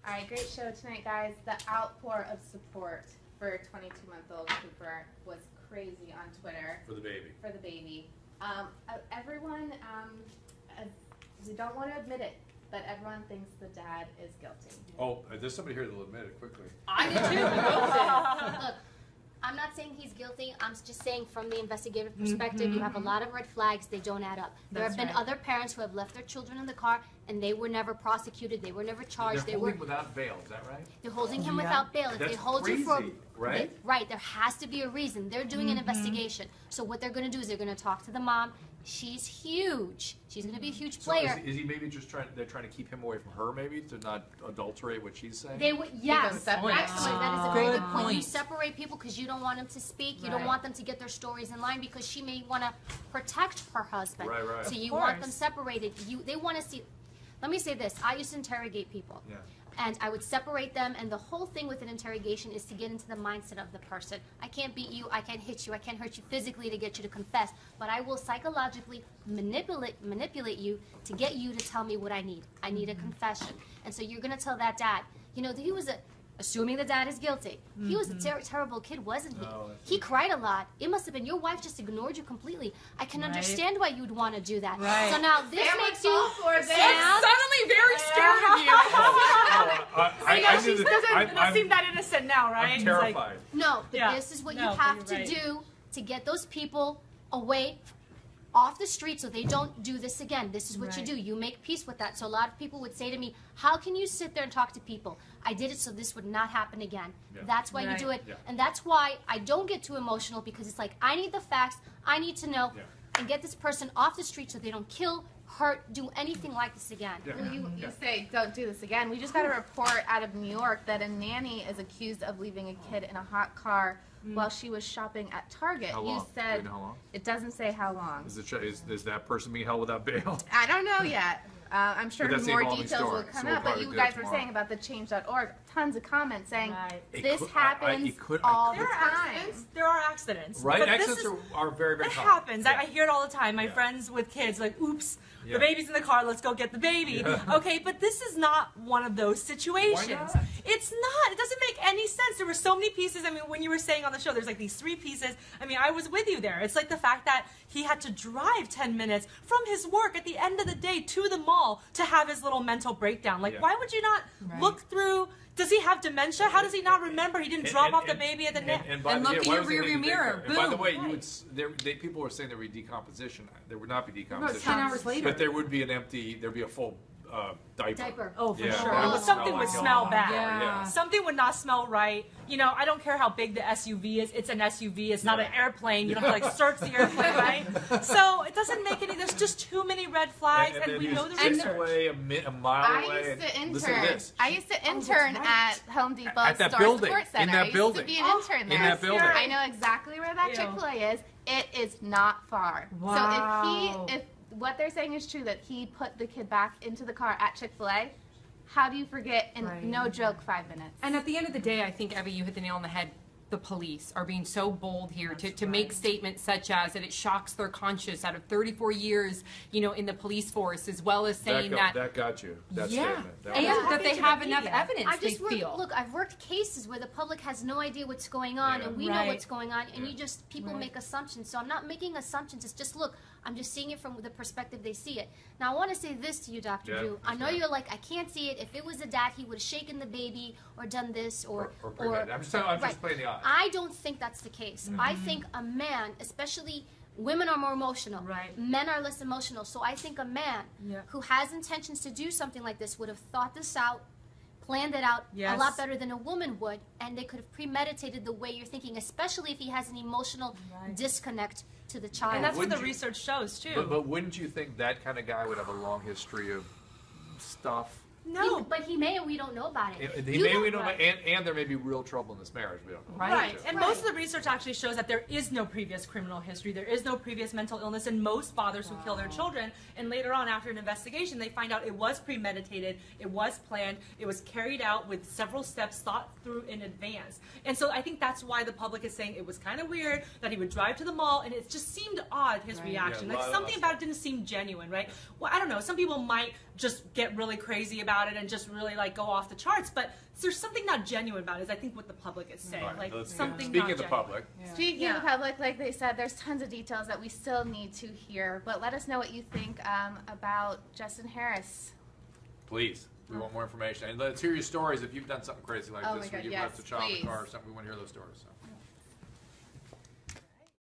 All right, great show tonight, guys. The outpour of support for 22-month-old Cooper was crazy on Twitter. For the baby. For the baby. Everyone, we don't want to admit it, but everyone thinks the dad is guilty. Oh, there's somebody here that'll admit it quickly. I do too. Look, I'm not saying he's guilty. I'm just saying from the investigative perspective, you have a lot of red flags. They don't add up. There have been other parents who have left their children in the car, and they were never prosecuted. They were never charged. They're holding without bail. Is that right? They're holding him without bail. If That's they hold crazy, you for right? right, there has to be a reason. They're doing an investigation. So what they're going to do is they're going to talk to the mom. She's huge. She's going to be a huge player. So is he maybe just they're trying to keep him away from her, maybe, to not adulterate what she's saying? They would, yes. Separate. Actually, that is a very good point. You separate people because you don't want them to speak. You don't want them to get their stories in line because she may want to protect her husband. Right, right. So you want them separated. They want to see. Let me say this. I used to interrogate people. Yeah. And I would separate them, and the whole thing with an interrogation is to get into the mindset of the person. I can't beat you, I can't hit you, I can't hurt you physically to get you to confess, but I will psychologically manipulate you to get you to tell me what I need. I need a confession. And so you're going to tell that dad, you know, he was assuming the dad is guilty. He was a terrible kid, wasn't he? He cried a lot. It must have been your wife just ignored you completely. I can understand why you'd want to do that. So now this makes you suddenly very scared of you. She doesn't seem that innocent now, right? I'm terrified. No, but this is what you have to do to get those people away off the street so they don't do this again. This is what you do. You make peace with that. So a lot of people would say to me, how can you sit there and talk to people? I did it so this would not happen again. That's why you do it. And that's why I don't get too emotional, because it's like, I need the facts. I need to know and get this person off the street so they don't kill, hurt, do anything like this again. Well, you say don't do this again. We just got a report out of New York that a nanny is accused of leaving a kid in a hot car while she was shopping at Target. How long? You said Do you know how long? It doesn't say how long. Is that person being held without bail? I don't know yet. I'm sure But that's more the evolving details story, will come so we'll out. But probably you do guys it were tomorrow. saying about the change.org, tons of comments saying It this could- happens all the time. There are accidents. Right? But Accidents are very, very It common. happens. I hear it all the time. My friends with kids, like, oops, the baby's in the car, let's go get the baby. Okay, but this is not one of those situations. Why not? It's not. It doesn't make any sense. There were so many pieces. I mean, when you were saying on the show, there's like these 3 pieces. I mean, I was with you there. It's like the fact that he had to drive 10 minutes from his work at the end of the day to the mall to have his little mental breakdown. Like, why would you not look through? Does he have dementia? How does he not remember? He didn't drop off the baby at the net. And look in your rearview mirror. And by the way, people were saying there would be decomposition. There would not be decomposition. About 10 hours later. But there would be there'd be a full diaper. Oh, for sure. But But something would smell bad. Yeah. Something would not smell right. You know, I don't care how big the SUV is. It's an SUV. It's not an airplane. You don't have to like search the airplane, right? So it doesn't make any. There's just too many red flags, and we know the research. Away, a mile away. I used to intern at Home Depot at that Store building. Support Center. In that I building. used to be an intern there. In that building. I know exactly where that Chick-fil-A is. It is not far. Wow. So if what they're saying is true, that he put the kid back into the car at Chick-fil-A, how do you forget in no joke 5 minutes? And at the end of the day, I think, Evy, you hit the nail on the head. The police are being so bold here to make statements such as that it shocks their conscience out of 34 years, you know, in the police force, as well as saying that got you. That statement. And that they have enough evidence. Look, I've worked cases where the public has no idea what's going on, and we know what's going on, and people make assumptions. So I'm not making assumptions. It's just, look, I'm just seeing it from the perspective they see it. Now I want to say this to you, Dr. Drew. I know you're like, I can't see it. If it was a dad, he would have shaken the baby or done this or I'm just playing the odds. I don't think that's the case. I think a man, especially women, are more emotional. Men are less emotional. So I think a man who has intentions to do something like this would have thought this out, planned it out a lot better than a woman would, and they could have premeditated the way you're thinking, especially if he has an emotional disconnect to the child. And that's what the research shows, too. But wouldn't you think that kind of guy would have a long history of stuff? No, but he may, and we don't know about it. And there may be real trouble in this marriage. We don't know. Right. And most of the research actually shows that there is no previous criminal history. There is no previous mental illness in most fathers who kill their children. And later on, after an investigation, they find out it was premeditated, it was planned, it was carried out with several steps thought through in advance. And so I think that's why the public is saying it was kind of weird that he would drive to the mall, and it just seemed odd, his reaction. Like something about it didn't seem genuine, right? Well, I don't know. Some people might just get really crazy about about it and just really like go off the charts, but there's something not genuine about it, is I think what the public is saying. Right, Like let's- something Speaking not of the genuine. public, Speaking of the public, like they said, there's tons of details that we still need to hear. But let us know what you think about Justin Harris. please, we want more information. And let's hear your stories if you've done something crazy like Oh this, my where God, you've yes, left a child in please. the car or something. We want to hear those stories. So.